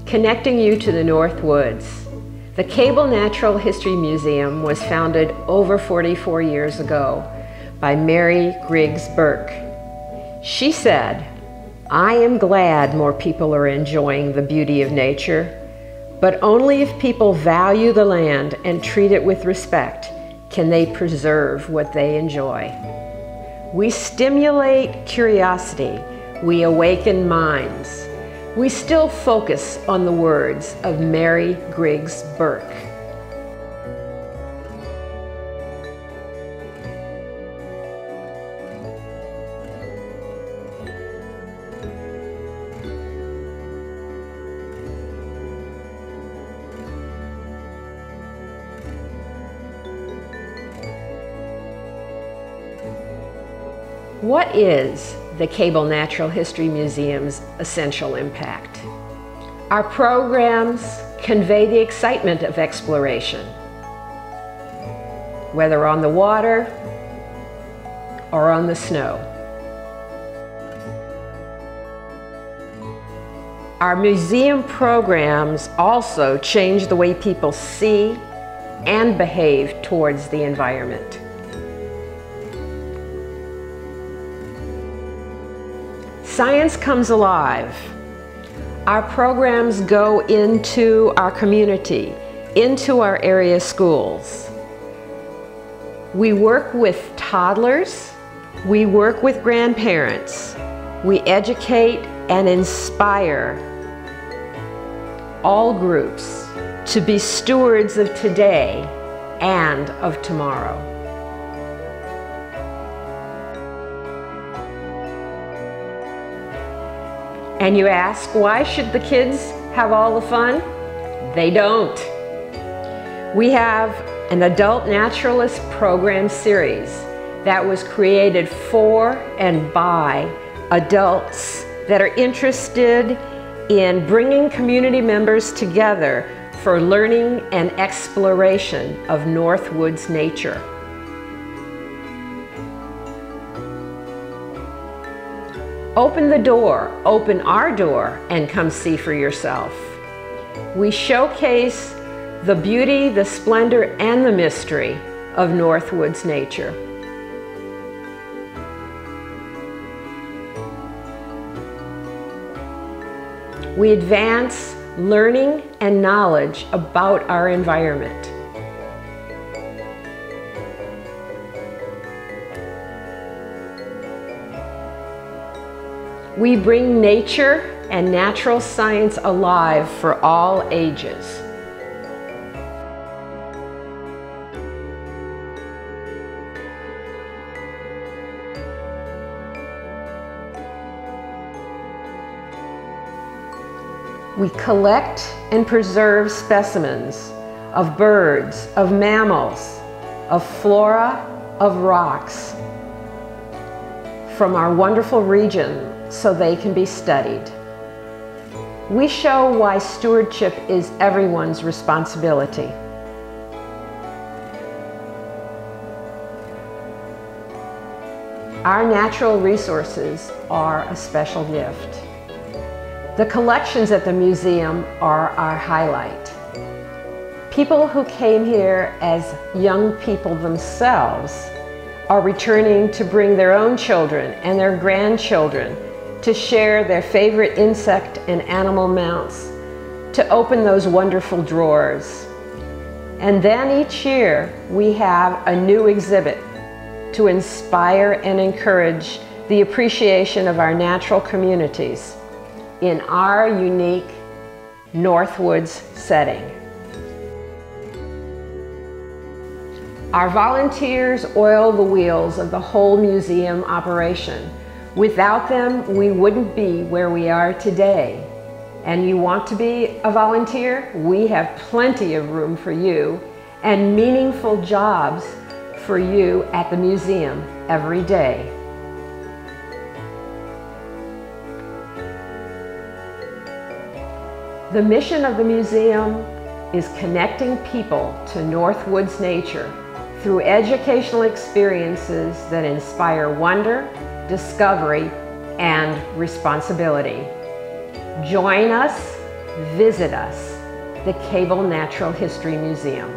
Connecting you to the Northwoods. The Cable Natural History Museum was founded over 44 years ago by Mary Griggs Burke. She said, "I am glad more people are enjoying the beauty of nature, but only if people value the land and treat it with respect can they preserve what they enjoy." We stimulate curiosity, we awaken minds. We still focus on the words of Mary Griggs Burke. What is the Cable Natural History Museum's essential impact? Our programs convey the excitement of exploration, whether on the water or on the snow. Our museum programs also change the way people see and behave towards the environment. Science comes alive. Our programs go into our community, into our area schools. We work with toddlers, we work with grandparents, we educate and inspire all groups to be stewards of today and of tomorrow. And you ask, why should the kids have all the fun? They don't. We have an adult naturalist program series that was created for and by adults that are interested in bringing community members together for learning and exploration of Northwoods nature. Open the door, open our door, and come see for yourself. We showcase the beauty, the splendor, and the mystery of Northwoods nature. We advance learning and knowledge about our environment. We bring nature and natural science alive for all ages. We collect and preserve specimens of birds, of mammals, of flora, of rocks from our wonderful region so they can be studied. We show why stewardship is everyone's responsibility. Our natural resources are a special gift. The collections at the museum are our highlight. People who came here as young people themselves are returning to bring their own children and their grandchildren to share their favorite insect and animal mounts, to open those wonderful drawers. And then each year we have a new exhibit to inspire and encourage the appreciation of our natural communities in our unique Northwoods setting. Our volunteers oil the wheels of the whole museum operation. Without them, we wouldn't be where we are today. And you want to be a volunteer? We have plenty of room for you and meaningful jobs for you at the museum every day. The mission of the museum is connecting people to Northwoods nature through educational experiences that inspire wonder, discovery, and responsibility. Join us, visit us, the Cable Natural History Museum.